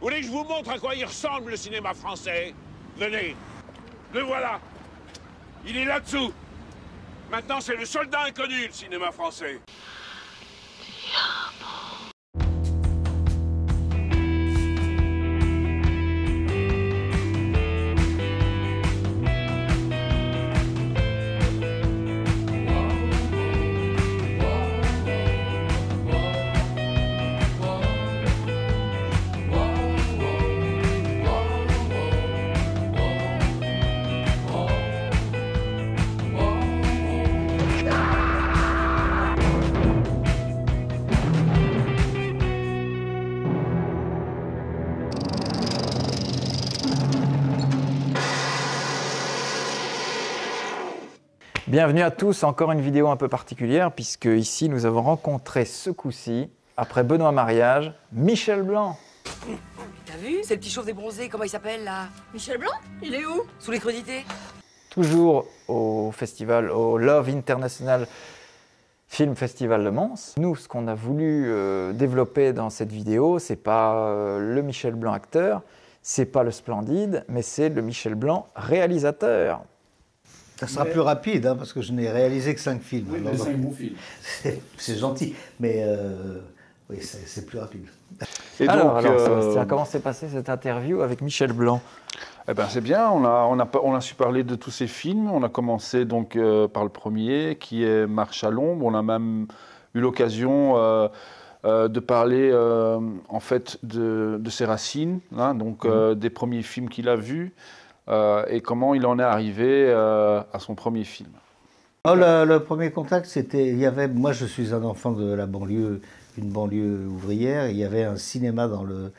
Vous voulez que je vous montre à quoi il ressemble le cinéma français? Venez. Le voilà. Il est là-dessous. Maintenant, c'est le soldat inconnu, le cinéma français. Bienvenue à tous, encore une vidéo un peu particulière puisque ici nous avons rencontré ce coup-ci, après Benoît Mariage, Michel Blanc. T'as vu? C'est le petit chauve débronzé, comment il s'appelle là? Michel Blanc? Il est où? Sous les crudités? Toujours au festival, au Love International Film Festival de Mons. Nous, ce qu'on a voulu développer dans cette vidéo, c'est pas le Michel Blanc acteur, c'est pas le Splendide, mais c'est le Michel Blanc réalisateur. Ça sera plus rapide, hein, parce que je n'ai réalisé que 5 films. Oui, mais 5 bons films. C'est gentil, mais oui, c'est plus rapide. Et alors, donc, Sébastien, comment s'est passée cette interview avec Michel Blanc? Eh ben, c'est bien, on a su parler de tous ces films. On a commencé donc par le premier, qui est Marche à l'ombre. On a même eu l'occasion de parler en fait de ses racines, hein, donc des premiers films qu'il a vus. Et comment il en est arrivé à son premier film. Oh, le premier contact, c'était, moi je suis un enfant de la banlieue, une banlieue ouvrière, et il y avait un cinéma dans le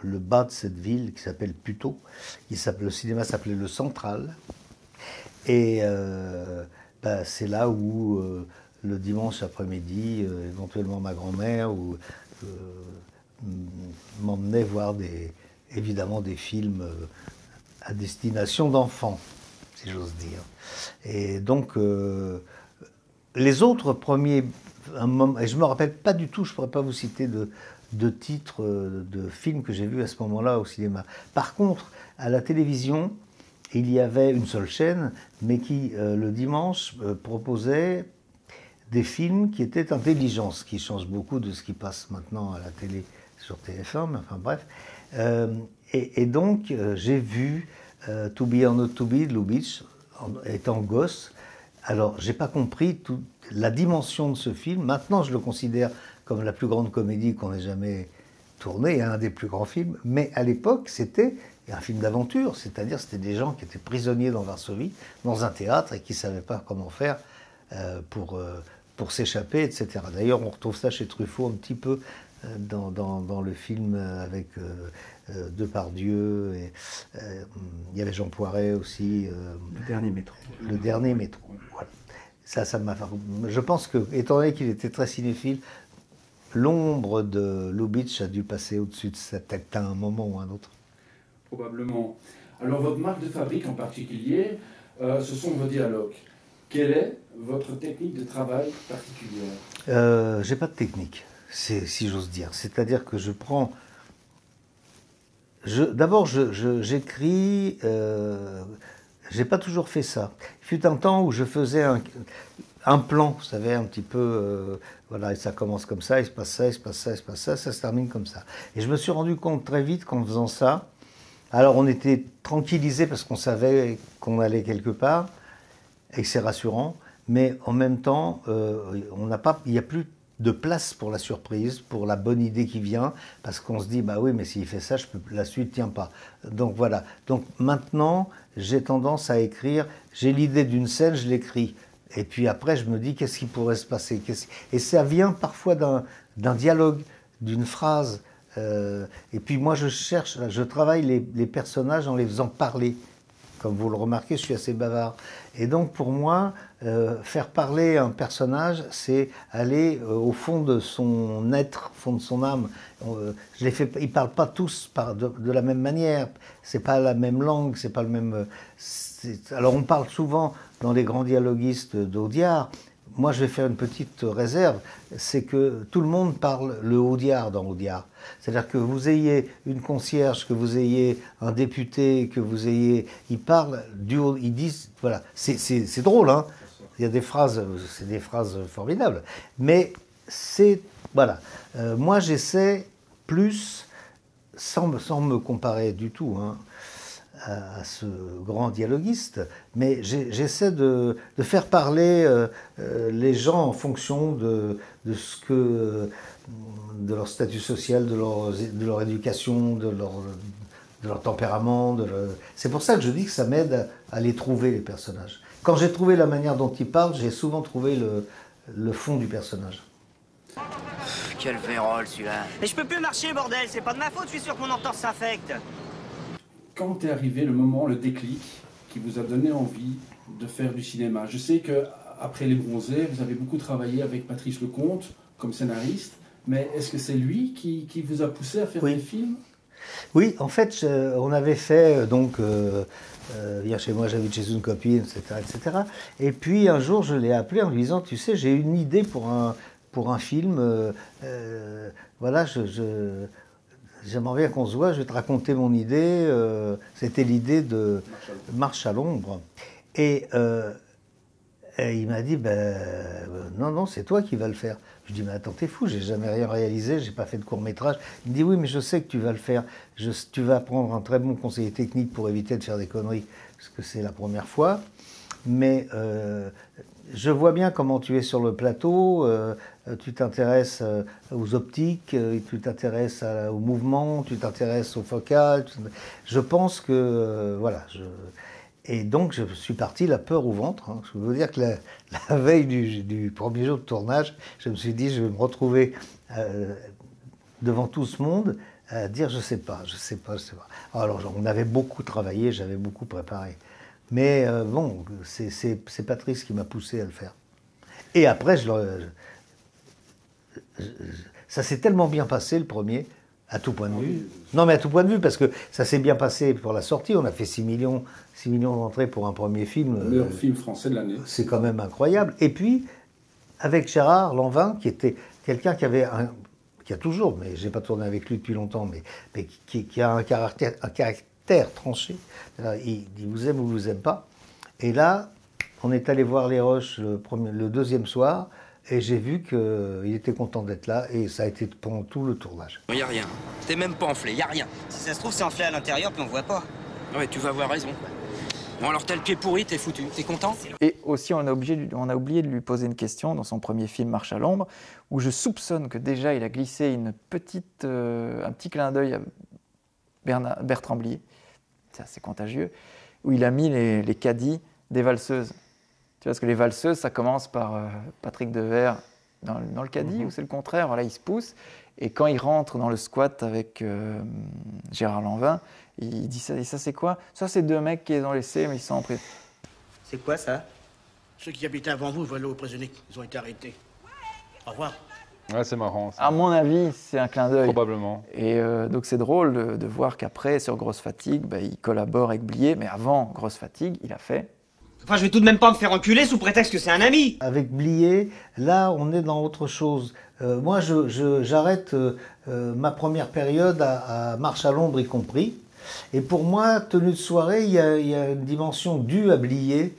bas de cette ville qui s'appelle Puteaux. Le cinéma s'appelait Le Central. Et c'est là où le dimanche après-midi, éventuellement ma grand-mère m'emmenait voir évidemment des films à destination d'enfants, si j'ose dire. Et donc, les autres premiers, et je ne me rappelle pas du tout, je ne pourrais pas vous citer de titres de films que j'ai vus à ce moment-là au cinéma. Par contre, à la télévision, il y avait une seule chaîne, mais qui, le dimanche, proposait des films qui étaient intelligents, ce qui change beaucoup de ce qui passe maintenant à la télé sur TF1, mais enfin bref. Et donc, j'ai vu To Be or Not To Be de Lubitsch, étant gosse. Alors, j'ai pas compris la dimension de ce film. Maintenant, je le considère comme la plus grande comédie qu'on ait jamais tournée, un des plus grands films. Mais à l'époque, c'était un film d'aventure, c'est-à-dire c'était des gens qui étaient prisonniers dans Varsovie, dans un théâtre, et qui ne savaient pas comment faire pour s'échapper, etc. D'ailleurs, on retrouve ça chez Truffaut un petit peu dans le film avec Depardieu, et il y avait Jean Poiret aussi. Le dernier métro. Le dernier métro, voilà. Ça m'a. Je pense que, étant donné qu'il était très cinéphile, l'ombre de Lubitsch a dû passer au-dessus de sa tête à un moment ou un autre. Probablement. Alors, votre marque de fabrique en particulier, ce sont vos dialogues. Quelle est votre technique de travail particulière? J'ai pas de technique, si j'ose dire. C'est-à-dire que je prends... D'abord, j'écris... j'ai pas toujours fait ça. Il fut un temps où je faisais un plan, vous savez, un petit peu... voilà, et ça commence comme ça, il se passe ça, il se passe ça, il se passe ça, ça se termine comme ça. Et je me suis rendu compte très vite qu'en faisant ça, alors on était tranquillisé parce qu'on savait qu'on allait quelque part, et que c'est rassurant, mais en même temps, il n'y a plus de place pour la surprise, pour la bonne idée qui vient, parce qu'on se dit, bah oui, mais s'il fait ça, la suite ne tient pas. Donc voilà. Donc maintenant, j'ai tendance à écrire, j'ai l'idée d'une scène, je l'écris. Et puis après, je me dis, qu'est-ce qui pourrait se passer? Et ça vient parfois d'un dialogue, d'une phrase. Et puis moi, je travaille les personnages en les faisant parler. Comme vous le remarquez, je suis assez bavard. Et donc pour moi, faire parler un personnage, c'est aller au fond de son être, au fond de son âme. Ils ne parlent pas tous de la même manière, c'est pas la même langue, c'est pas le même... Alors on parle souvent dans les grands dialoguistes d'Audiard, moi je vais faire une petite réserve, c'est que tout le monde parle le Audiard dans Audiard. C'est-à-dire que vous ayez une concierge, que vous ayez un député, que vous ayez... Ils parlent ils disent... Voilà, c'est drôle, hein. Il y a des phrases, c'est des phrases formidables. Mais c'est... Voilà. Moi j'essaie plus, sans me comparer du tout, hein, à ce grand dialoguiste, mais j'essaie de faire parler les gens en fonction de leur statut social, de leur éducation, de leur tempérament. C'est pour ça que je dis que ça m'aide à les trouver, les personnages. Quand j'ai trouvé la manière dont ils parlent, j'ai souvent trouvé le fond du personnage. Quel vérole celui-là. Mais je peux plus marcher, bordel, c'est pas de ma faute, je suis sûr que mon entorse s'infecte. Quand est arrivé le moment, le déclic, qui vous a donné envie de faire du cinéma? Je sais qu'après Les Bronzés, vous avez beaucoup travaillé avec Patrice Lecomte comme scénariste, mais est-ce que c'est lui qui vous a poussé à faire des films? Oui, en fait, on avait fait, donc, hier chez moi, j'habite chez une copine, etc., etc. Et puis, un jour, je l'ai appelé en lui disant, tu sais, j'ai une idée pour un film, voilà, j'aimerais bien qu'on se voit, je vais te raconter mon idée. C'était l'idée de Marche à l'ombre. Et il m'a dit, non, c'est toi qui vas le faire. Je dis, mais attends, t'es fou, j'ai jamais rien réalisé, j'ai pas fait de court-métrage. Il me dit, oui, mais je sais que tu vas le faire. Tu vas prendre un très bon conseiller technique pour éviter de faire des conneries, parce que c'est la première fois. Mais je vois bien comment tu es sur le plateau, tu t'intéresses aux optiques, tu t'intéresses au mouvement, tu t'intéresses au focal. Je pense que, voilà. Et donc, je suis parti la peur au ventre. Hein. Je veux dire que la veille du premier jour de tournage, je me suis dit, je vais me retrouver devant tout ce monde à dire, je sais pas. Alors, on avait beaucoup travaillé, j'avais beaucoup préparé. Mais bon, c'est Patrice qui m'a poussé à le faire. Et après, ça s'est tellement bien passé, le premier, à tout point de vue. Non, mais à tout point de vue, parce que ça s'est bien passé pour la sortie. On a fait 6 millions d'entrées pour un premier film. Le meilleur film français de l'année. C'est quand même incroyable. Et puis, avec Gérard Lanvin, qui était quelqu'un qui a toujours, mais je n'ai pas tourné avec lui depuis longtemps, mais qui a un caractère tranché. Il vous aime ou vous aime pas. Et là, on est allé voir Les Roches le deuxième soir, et j'ai vu qu'il était content d'être là, et ça a été pendant tout le tournage. Y a rien. T'es même pas enflé, y a rien. Si ça se trouve, c'est enflé à l'intérieur, puis on voit pas. Ouais, tu vas avoir raison. Bon, alors t'as le pied pourri, t'es foutu. T'es content? Et aussi, on a oublié de lui poser une question dans son premier film, Marche à l'ombre, où je soupçonne que déjà il a glissé un petit clin d'œil à Bertrand Blier. C'est assez contagieux, où il a mis les caddies des valseuses. Tu vois, parce que les valseuses, ça commence par Patrick Devers dans le caddie, ou c'est le contraire, voilà, il se pousse, et quand il rentre dans le squat avec Gérard Lanvin, il dit ça, et ça c'est quoi? Ça c'est 2 mecs qui les ont laissés, mais ils sont en prison. C'est quoi ça? Ceux qui habitaient avant vous veulent aux prisonniers. Ils ont été arrêtés. Au revoir. Ouais, c'est marrant. Ça. À mon avis, c'est un clin d'œil. Probablement. Et donc c'est drôle de voir qu'après, sur Grosse Fatigue, il collabore avec Blier, mais avant Grosse Fatigue, il a fait... Enfin, je vais tout de même pas me faire enculer sous prétexte que c'est un ami. Avec Blier, là, on est dans autre chose. Moi, j'arrête ma première période à Marche à l'ombre y compris. Et pour moi, Tenue de soirée, il y a une dimension due à Blier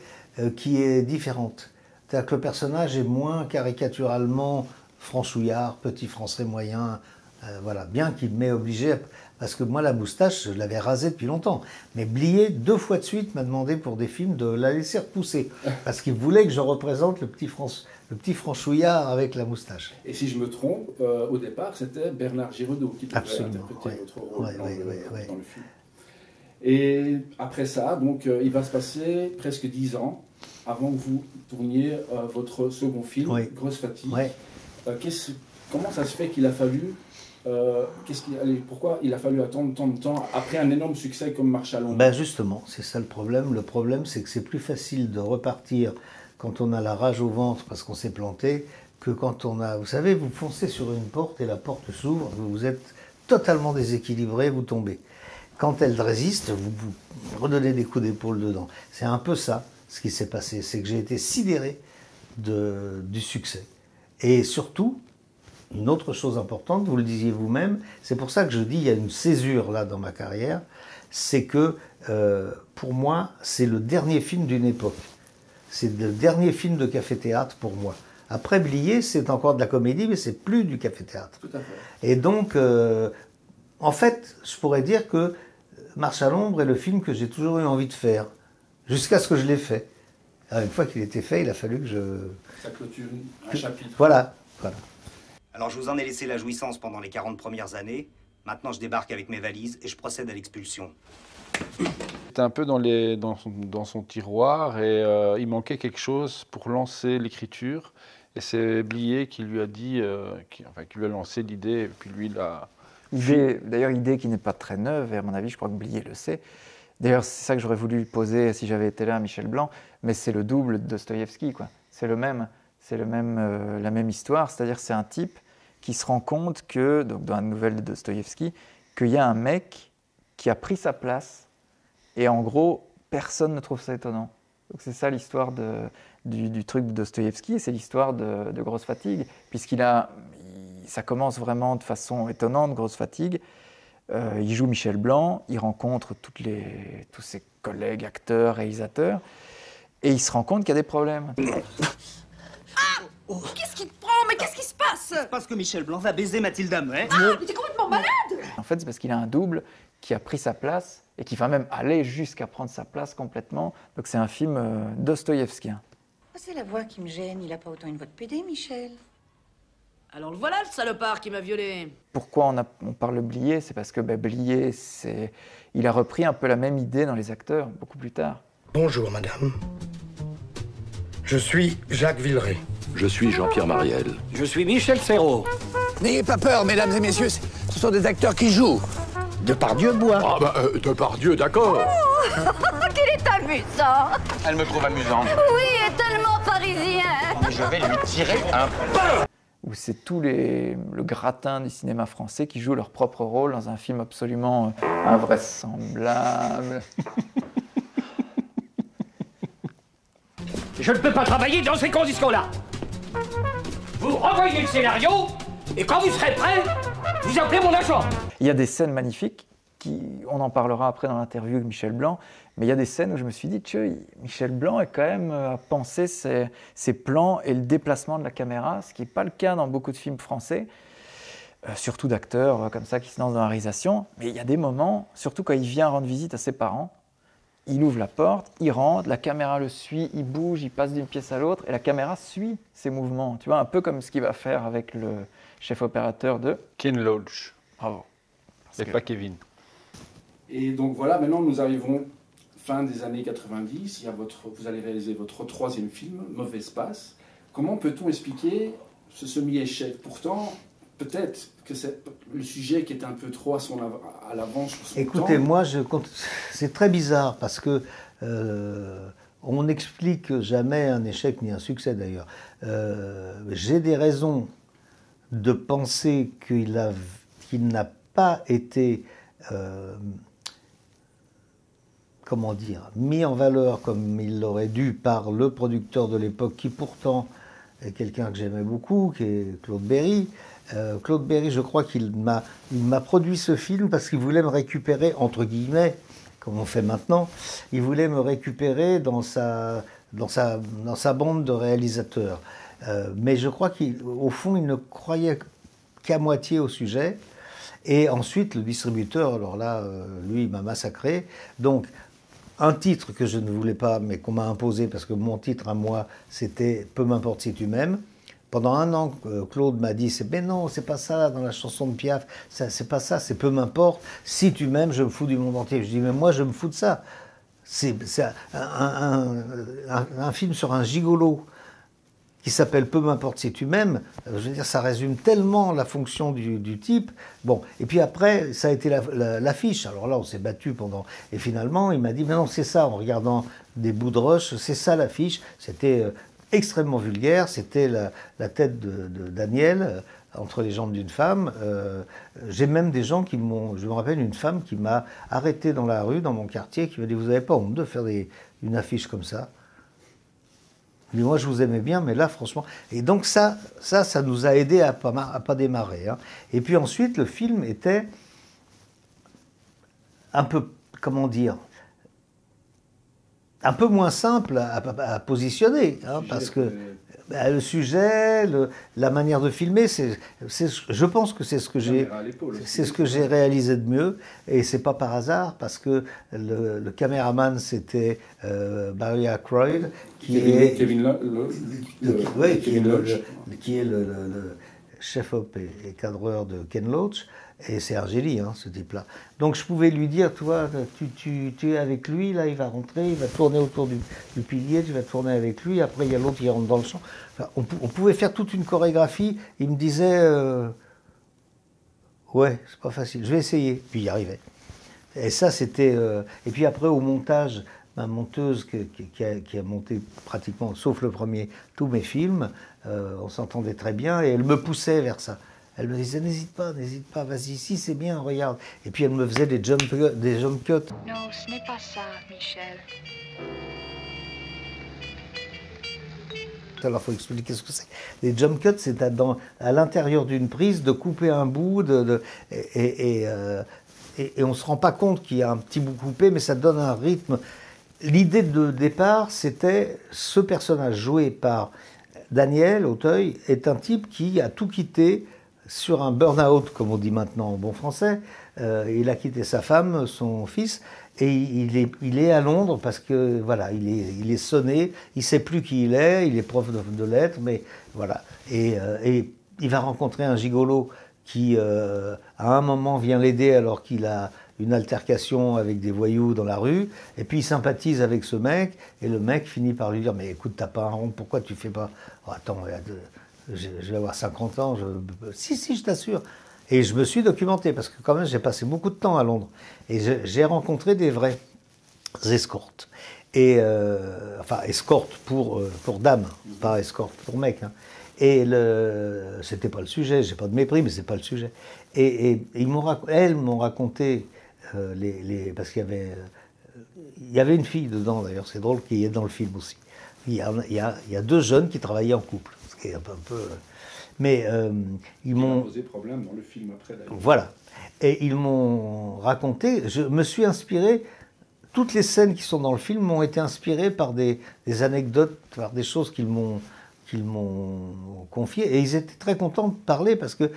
qui est différente. C'est-à-dire que le personnage est moins caricaturalement franchouillard, petit français moyen, voilà, bien qu'il m'ait obligé, parce que moi la moustache, je l'avais rasée depuis longtemps. Mais Blier, 2 fois de suite, m'a demandé pour des films de la laisser repousser, parce qu'il voulait que je représente le petit franchouillard avec la moustache. Et si je me trompe, au départ, c'était Bernard Giraudot qui devait interpréter votre rôle dans le film. Et après ça, donc, il va se passer presque 10 ans avant que vous tourniez votre second film, Grosse Fatigue. Comment ça se fait qu'il a fallu pourquoi il a fallu attendre tant de temps après un énorme succès comme Marche à l'ombre? Ben justement, c'est ça le problème. Le problème, c'est que c'est plus facile de repartir quand on a la rage au ventre parce qu'on s'est planté que quand on a... Vous savez, vous foncez sur une porte et la porte s'ouvre, vous êtes totalement déséquilibré, vous tombez. Quand elle résiste, vous redonnez des coups d'épaule dedans. C'est un peu ça, ce qui s'est passé. C'est que j'ai été sidéré du succès. Et surtout, une autre chose importante, vous le disiez vous-même, c'est pour ça que je dis il y a une césure là dans ma carrière, c'est que pour moi, c'est le dernier film d'une époque. C'est le dernier film de café-théâtre pour moi. Après, Blier, c'est encore de la comédie, mais c'est plus du café-théâtre. Tout à fait. Et donc, en fait, je pourrais dire que Marche à l'ombre est le film que j'ai toujours eu envie de faire, jusqu'à ce que je l'ai fait. Alors, une fois qu'il était fait, il a fallu que je... Ça clôture un chapitre. Voilà, voilà. Alors je vous en ai laissé la jouissance pendant les 40 premières années. Maintenant je débarque avec mes valises et je procède à l'expulsion. C'était un peu dans son tiroir et il manquait quelque chose pour lancer l'écriture. Et c'est Blier qui lui a dit, qui lui a lancé l'idée, et puis lui, il a... D'ailleurs, idée qui n'est pas très neuve, et à mon avis, je crois que Blier le sait. D'ailleurs, c'est ça que j'aurais voulu poser si j'avais été là à Michel Blanc, mais c'est le double de Dostoïevski, quoi. C'est la même histoire, c'est-à-dire c'est un type qui se rend compte que, donc dans la nouvelle de Dostoïevski, qu'il y a un mec qui a pris sa place, et en gros, personne ne trouve ça étonnant. Donc c'est ça l'histoire du truc de Dostoïevski, et c'est l'histoire de Grosse Fatigue, ça commence vraiment de façon étonnante, Grosse Fatigue. Il joue Michel Blanc, il rencontre tous ses collègues, acteurs, réalisateurs, et il se rend compte qu'il y a des problèmes. Qu'est-ce qui te prend? Mais qu'est-ce qui se passe? C'est parce que Michel Blanc va baiser Mathilde Amet. Ah, mais t'es complètement malade! En fait, c'est parce qu'il a un double qui a pris sa place et qui va même aller jusqu'à prendre sa place complètement. Donc c'est un film dostoïevskien. C'est la voix qui me gêne, il a pas autant une voix de PD, Michel. Alors le voilà, le salopard qui m'a violée. Pourquoi on parle de Blier? C'est parce que Blier, il a repris un peu la même idée dans les acteurs, beaucoup plus tard. Bonjour, madame. Je suis Jacques Villeray. Je suis Jean-Pierre Mariel. Je suis Michel Serrault. N'ayez pas peur, mesdames et messieurs, ce sont des acteurs qui jouent. Depardieu boit. Ah bah, Depardieu, d'accord. Oh, qu'il est amusant! Elle me trouve amusante. Oui, et tellement parisien! Mais je vais lui tirer un peu. Où c'est le gratin du cinéma français qui joue leur propre rôle dans un film absolument invraisemblable. Je ne peux pas travailler dans ces conditions-là. Vous renvoyez le scénario, et quand vous serez prêt, vous appelez mon agent. Il y a des scènes magnifiques, on en parlera après dans l'interview de Michel Blanc, mais il y a des scènes où je me suis dit, Michel Blanc est quand même à penser ses plans et le déplacement de la caméra, ce qui n'est pas le cas dans beaucoup de films français, surtout d'acteurs comme ça qui se lancent dans la réalisation. Mais il y a des moments, surtout quand il vient rendre visite à ses parents, il ouvre la porte, il rentre, la caméra le suit, il bouge, il passe d'une pièce à l'autre, et la caméra suit ses mouvements. Tu vois, un peu comme ce qu'il va faire avec le chef opérateur de Ken Loach. Bravo. Et pas Kevin. Et donc voilà, maintenant nous arrivons fin des années 90. Vous allez réaliser votre troisième film, Mauvaise Passe. Comment peut-on expliquer ce semi-échec? Pourtant, peut-être que c'est le sujet qui est un peu trop à l'avance sur son temps. Écoutez, moi, c'est très bizarre parce que on n'explique jamais un échec ni un succès d'ailleurs. J'ai des raisons de penser qu'il n'a pas été, comment dire, mis en valeur comme il l'aurait dû par le producteur de l'époque, qui pourtant est quelqu'un que j'aimais beaucoup, qui est Claude Berry. Claude Berry, je crois qu'il m'a produit ce film parce qu'il voulait me récupérer, entre guillemets, comme on fait maintenant, il voulait me récupérer dans sa bande de réalisateurs. Mais je crois qu'au fond, il ne croyait qu'à moitié au sujet. Et ensuite, le distributeur, alors là, lui, il m'a massacré. Donc, un titre que je ne voulais pas, mais qu'on m'a imposé, parce que mon titre à moi, c'était « Peu m'importe si tu m'aimes ». Pendant un an, Claude m'a dit « Mais non, c'est pas ça, dans la chanson de Piaf, c'est pas ça, c'est peu m'importe. Si tu m'aimes, je me fous du monde entier. » Je dis « Mais moi, je me fous de ça. C'est un film sur un gigolo qui s'appelle « Peu m'importe si tu m'aimes ». Je veux dire, ça résume tellement la fonction du type. Bon, et puis après, ça a été l'affiche. Alors là, on s'est battu pendant... Et finalement, il m'a dit « Mais non, c'est ça, en regardant des bouts de rush, c'est ça l'affiche. » C'était... extrêmement vulgaire, c'était la tête de Daniel entre les jambes d'une femme. J'ai même des gens qui m'ont... Je me rappelle une femme qui m'a arrêté dans la rue, dans mon quartier, qui m'a dit « Vous n'avez pas honte de faire une affiche comme ça ?» Mais moi, je vous aimais bien, mais là, franchement... Et donc ça nous a aidé à pas démarrer. Hein. Et puis ensuite, le film était un peu, comment dire, un peu moins simple à positionner, hein, parce que le sujet, la manière de filmer, je pense que c'est ce que j'ai réalisé de mieux, et c'est pas par hasard, parce que le caméraman c'était Barry Ackroyd, qui est le chef-op et cadreur de Ken Loach. Et c'est un génie, hein, ce type-là. Donc je pouvais lui dire, toi, tu es avec lui, là, il va rentrer, il va tourner autour du pilier, tu vas tourner avec lui, après il y a l'autre qui rentre dans le champ. Enfin, on pouvait faire toute une chorégraphie. Il me disait, ouais, c'est pas facile, je vais essayer. Puis il y arrivait. Et ça, c'était... Et puis après, au montage, ma monteuse qui a monté pratiquement, sauf le premier, tous mes films, on s'entendait très bien, et elle me poussait vers ça. Elle me disait, n'hésite pas, vas-y, ici c'est bien, regarde. Et puis elle me faisait des jump cuts. Non, ce n'est pas ça, Michel. Alors il faut expliquer ce que c'est. Les jump cuts, c'est à l'intérieur d'une prise de couper un bout, et on ne se rend pas compte qu'il y a un petit bout coupé, mais ça donne un rythme. L'idée de départ, c'était ce personnage joué par Daniel Auteuil est un type qui a tout quitté sur un burn-out, comme on dit maintenant en bon français. Il a quitté sa femme, son fils, et il est à Londres parce que voilà, il est sonné, il sait plus qui il est prof de lettres, mais voilà. Et il va rencontrer un gigolo qui, à un moment, vient l'aider alors qu'il a une altercation avec des voyous dans la rue, et puis il sympathise avec ce mec, et le mec finit par lui dire « Mais écoute, t'as pas un rond, pourquoi tu fais pas... Oh, attends, je vais avoir 50 ans, si, je t'assure. » Et je me suis documenté, parce que quand même, j'ai passé beaucoup de temps à Londres. Et j'ai rencontré des vrais escortes. Et, enfin, escortes pour dames, pas escortes pour mecs. Hein. Et c'était pas le sujet, j'ai pas de mépris, mais c'est pas le sujet. Et elles m'ont raconté, parce qu'il y avait une fille dedans, d'ailleurs, c'est drôle, qui est dans le film aussi. Il y a deux jeunes qui travaillaient en couple, ce qui est un peu... Mais ils m'ont posé problème dans le film après. Voilà. Et ils m'ont raconté. Je me suis inspiré. Toutes les scènes qui sont dans le film m'ont été inspirées par des anecdotes, par des choses qu'ils m'ont confiées. Et ils étaient très contents de parler parce que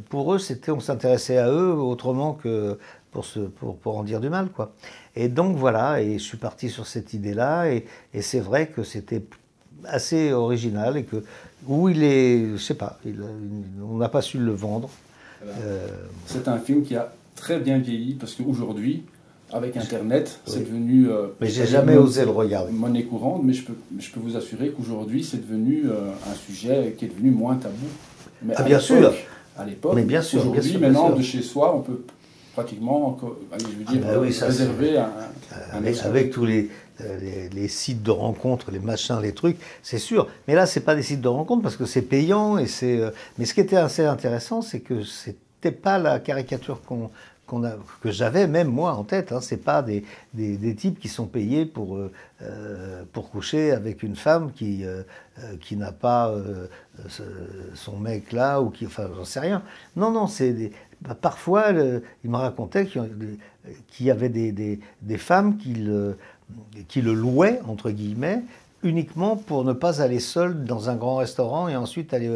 pour eux, on s'intéressait à eux autrement que pour en dire du mal, quoi. Et donc voilà. Et je suis parti sur cette idée-là. Et c'est vrai que c'était assez original et que je sais pas, on n'a pas su le vendre. C'est un film qui a très bien vieilli parce qu'aujourd'hui, avec Internet, c'est devenu... mais j'ai jamais osé le regarder. Monnaie courante, mais je peux vous assurer qu'aujourd'hui, c'est devenu un sujet qui est devenu moins tabou. Mais bien sûr. À l'époque, mais bien sûr. Aujourd'hui, maintenant, de chez soi, on peut pratiquement, réserver avec tous les sites de rencontres, les machins, les trucs, c'est sûr. Mais là, c'est pas des sites de rencontres parce que c'est payant et mais ce qui était assez intéressant, c'est que c'était pas la caricature que j'avais même moi en tête. Hein. C'est pas des types qui sont payés pour coucher avec une femme qui n'a pas son mec là ou enfin j'en sais rien. Non, c'est parfois il me racontait qu'il y avait des femmes qui le louaient entre guillemets uniquement pour ne pas aller seul dans un grand restaurant et ensuite aller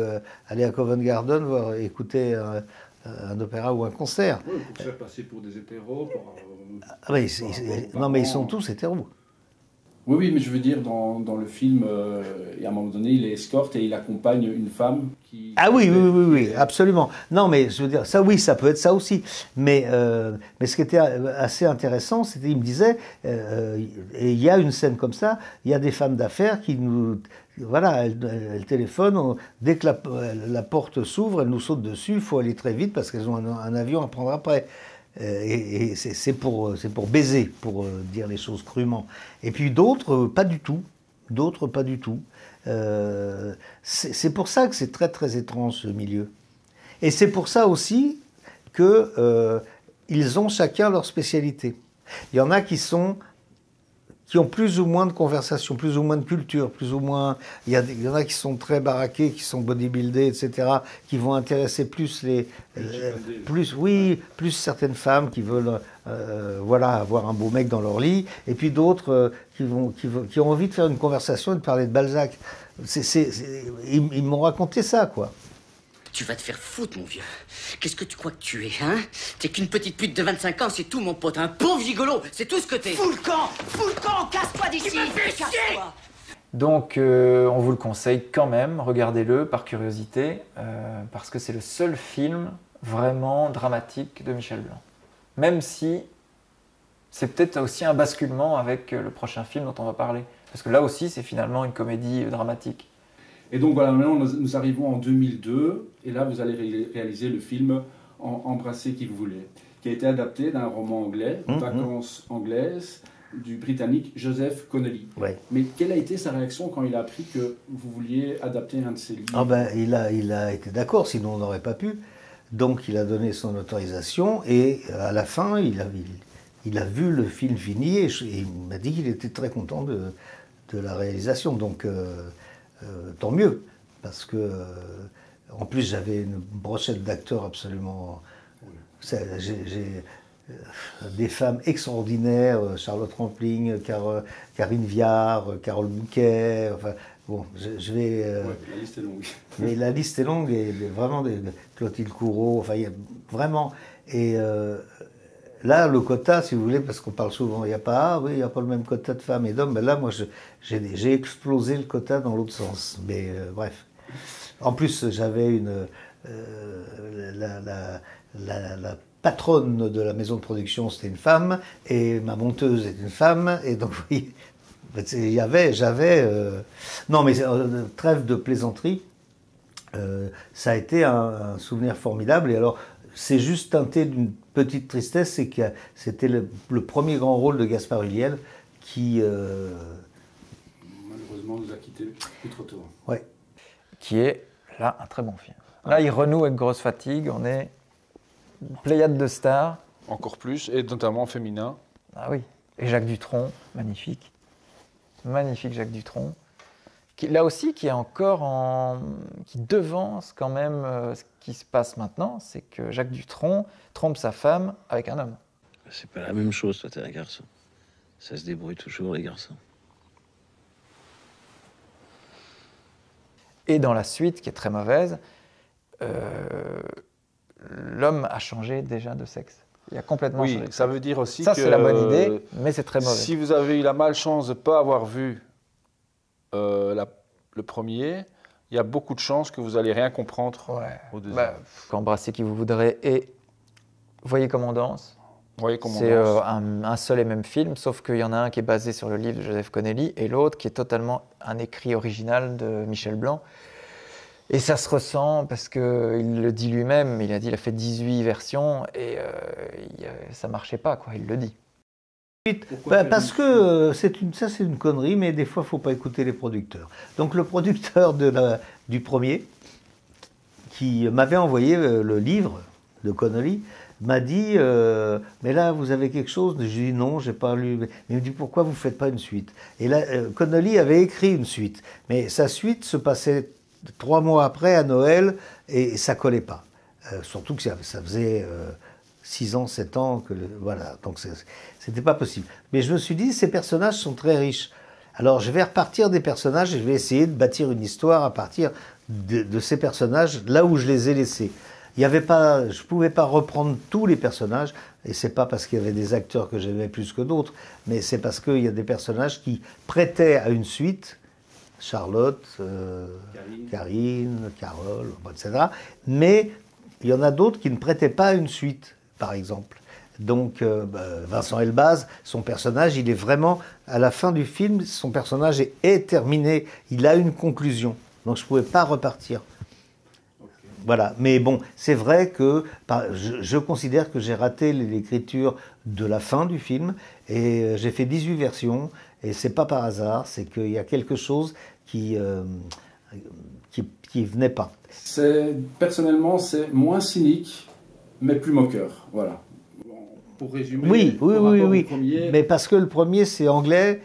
à Covent Garden voir écouter un opéra ou un concert. Oui, pour faire passer pour des hétéros. Non, mais ils sont tous hétéros. Oui, mais je veux dire, dans le film, à un moment donné, il est escorte et il accompagne une femme qui... Ah oui, absolument. Non, mais je veux dire, ça oui, ça peut être ça aussi. Mais ce qui était assez intéressant, c'était, il me disait, et il y a une scène comme ça, il y a des femmes d'affaires qui nous... Voilà, elles téléphonent, dès que la porte s'ouvre, elles nous sautent dessus, il faut aller très vite parce qu'elles ont un avion à prendre après. Et c'est pour baiser, pour dire les choses crûment. Et puis d'autres, pas du tout. D'autres, pas du tout. C'est pour ça que c'est très très étrange ce milieu. Et c'est pour ça aussi qu'ils ont chacun leur spécialité. Il y en a qui sont qui ont plus ou moins de conversation, plus ou moins de culture, plus ou moins... Il y en a qui sont très baraqués, qui sont bodybuildés, etc., qui vont intéresser plus les... plus certaines femmes qui veulent voilà, avoir un beau mec dans leur lit, et puis d'autres qui ont envie de faire une conversation et de parler de Balzac. Ils m'ont raconté ça, quoi. Tu vas te faire foutre, mon vieux. Qu'est-ce que tu crois que tu es, hein? T'es qu'une petite pute de 25 ans, c'est tout, mon pote. Un pauvre gigolo, c'est tout ce que t'es. Fous le camp, casse-toi d'ici. Tu me fais chier. Donc, on vous le conseille quand même, regardez-le par curiosité, parce que c'est le seul film vraiment dramatique de Michel Blanc. Même si c'est peut-être aussi un basculement avec le prochain film dont on va parler. Parce que là aussi, c'est finalement une comédie dramatique. Et donc voilà, maintenant nous arrivons en 2002, et là vous allez réaliser le film Embrasser qui vous voulez, qui a été adapté d'un roman anglais, Vacances anglaises, du britannique Joseph Connelly. Ouais. Mais quelle a été sa réaction quand il a appris que vous vouliez adapter un de ses livres? Ah ben, il a été d'accord, sinon on n'aurait pas pu. Donc il a donné son autorisation, et à la fin, il a vu le film fini, et il m'a dit qu'il était très content de la réalisation. Donc... tant mieux, parce que en plus j'avais une brochette d'acteurs absolument... J'ai des femmes extraordinaires, Charlotte Rampling, Karine Viard, Carole Bouquet, enfin bon, je vais... la liste est longue. Mais la liste est longue, et vraiment Clotilde Courreau, enfin il y a vraiment... Et là, le quota, si vous voulez, parce qu'on parle souvent, il n'y a pas le même quota de femmes et d'hommes, mais là, moi, j'ai explosé le quota dans l'autre sens. Mais bref. En plus, j'avais la patronne de la maison de production, c'était une femme, et ma monteuse est une femme, et donc, oui, non, mais trêve de plaisanterie, ça a été un souvenir formidable, et alors, c'est juste teinté d'une petite tristesse, c'est que c'était le premier grand rôle de Gaspard Ulliel qui... malheureusement nous a quittés plus trop tôt. Ouais. Qui est, là, un très bon film. Là, il renoue avec Grosse Fatigue, on est une pléiade de stars. Encore plus, et notamment féminin. Ah oui, et Jacques Dutronc, magnifique. Magnifique Jacques Dutronc. Là aussi, qui est encore qui devance quand même ce qui se passe maintenant, c'est que Jacques Dutronc trompe sa femme avec un homme. C'est pas la même chose, toi t'es un garçon. Ça se débrouille toujours, les garçons. Et dans la suite, qui est très mauvaise, l'homme a changé déjà de sexe. Il a complètement changé. Oui, ça veut dire aussi ça, que... Ça, c'est la bonne idée, mais c'est très mauvais. Si vous avez eu la malchance de ne pas avoir vu le premier, il y a beaucoup de chances que vous n'allez rien comprendre au deuxième. Embrasser qui vous voudrez et Voyez comment on danse. C'est un seul et même film, sauf qu'il y en a un qui est basé sur le livre de Joseph Connelly et l'autre qui est totalement un écrit original de Michel Blanc. Et ça se ressent parce qu'il le dit lui-même, il a fait 18 versions et ça ne marchait pas, quoi, il le dit. Parce que ça c'est une connerie, mais des fois il ne faut pas écouter les producteurs. Donc le producteur du premier, qui m'avait envoyé le livre de Connelly, m'a dit mais là vous avez quelque chose? J'ai dit non, j'ai pas lu. Mais il me dit pourquoi vous ne faites pas une suite? Et là Connelly avait écrit une suite, mais sa suite se passait 3 mois après à Noël et ça collait pas. Surtout que ça faisait 6 ans, 7 ans que voilà, donc c'était pas possible. Mais je me suis dit ces personnages sont très riches. Alors je vais repartir des personnages et je vais essayer de bâtir une histoire à partir de ces personnages là où je les ai laissés. Je ne pouvais pas reprendre tous les personnages, et c'est pas parce qu'il y avait des acteurs que j'aimais plus que d'autres, mais c'est parce qu'il y a des personnages qui prêtaient à une suite, Charlotte, Karine, Carole, etc. Mais il y en a d'autres qui ne prêtaient pas à une suite, par exemple. Donc Vincent Elbaz, son personnage, il est vraiment, à la fin du film, son personnage est terminé, il a une conclusion. Donc je ne pouvais pas repartir. Voilà, mais bon, c'est vrai que je considère que j'ai raté l'écriture de la fin du film et j'ai fait 18 versions et c'est pas par hasard, c'est qu'il y a quelque chose qui venait pas. Personnellement, c'est moins cynique, mais plus moqueur, voilà. Pour résumer. Oui. Mais parce que le premier c'est anglais,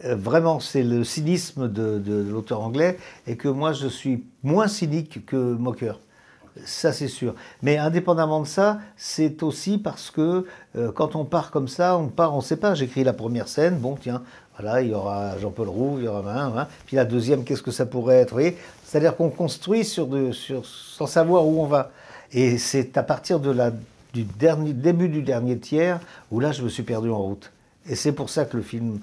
vraiment, c'est le cynisme de l'auteur anglais, et que moi, je suis moins cynique que moqueur. Ça, c'est sûr. Mais indépendamment de ça, c'est aussi parce que quand on part comme ça, on ne sait pas. J'écris la première scène, bon, tiens, voilà, il y aura Jean-Paul Roux, il y aura puis la deuxième, qu'est-ce que ça pourrait être, vous voyez? C'est-à-dire qu'on construit sans savoir où on va. Et c'est à partir du début du dernier tiers où là, je me suis perdu en route. Et c'est pour ça que le film,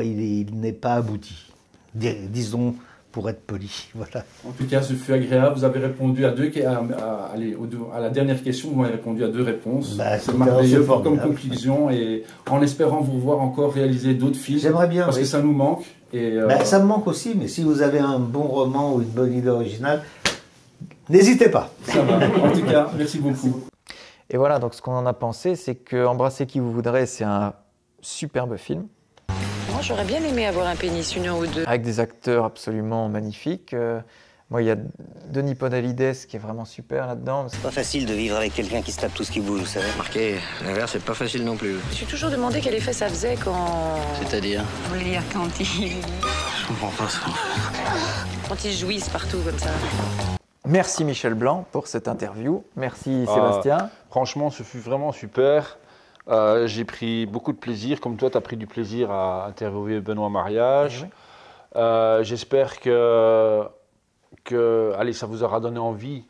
il n'est pas abouti, disons, pour être poli. Voilà. En tout cas, ce fut agréable. Vous avez répondu à à la dernière question, vous avez répondu à 2 réponses. C'est merveilleux comme conclusion, et en espérant vous voir encore réaliser d'autres films. J'aimerais bien. Parce que ça nous manque. Et ça me manque aussi, mais si vous avez un bon roman ou une bonne idée originale, n'hésitez pas. Ça va. En tout cas, merci beaucoup. Et voilà, donc ce qu'on en a pensé, c'est que Embrassez qui vous voudrez, c'est un superbe film. Moi, j'aurais bien aimé avoir un pénis, 1 heure ou 2. Avec des acteurs absolument magnifiques. Moi, il y a Denis Podalides qui est vraiment super là-dedans. C'est pas facile de vivre avec quelqu'un qui se tape tout ce qui bouge, vous savez. Marqué, l'inverse, c'est pas facile non plus. Je me suis toujours demandé quel effet ça faisait quand... C'est-à-dire? Oui, quand il... Je comprends pas ça. Quand ils jouissent partout comme ça. Merci Michel Blanc pour cette interview. Merci Sébastien. Franchement, ce fut vraiment super. J'ai pris beaucoup de plaisir, comme toi, tu as pris du plaisir à interviewer Benoît Mariage. J'espère que allez, ça vous aura donné envie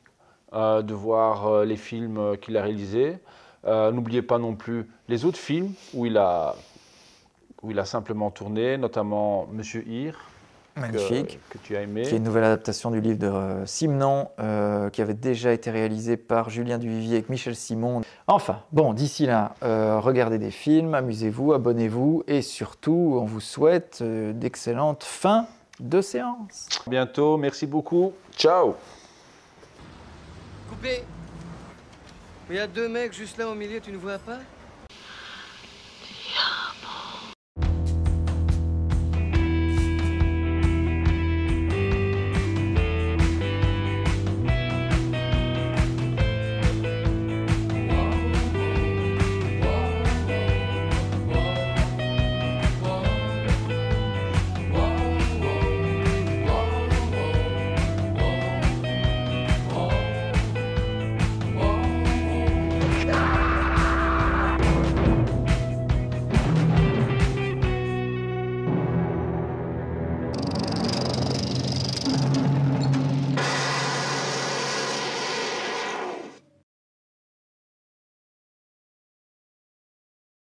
de voir les films qu'il a réalisés. N'oubliez pas non plus les autres films où il a simplement tourné, notamment Monsieur Hir. Magnifique. Que tu as aimé. Qui est une nouvelle adaptation du livre de Simenon, qui avait déjà été réalisé par Julien Duvivier avec Michel Simon. Enfin, bon, d'ici là, regardez des films, amusez-vous, abonnez-vous, et surtout, on vous souhaite d'excellentes fins de séance. À bientôt, merci beaucoup. Ciao. Coupé. Il y a 2 mecs juste là au milieu, tu ne vois pas?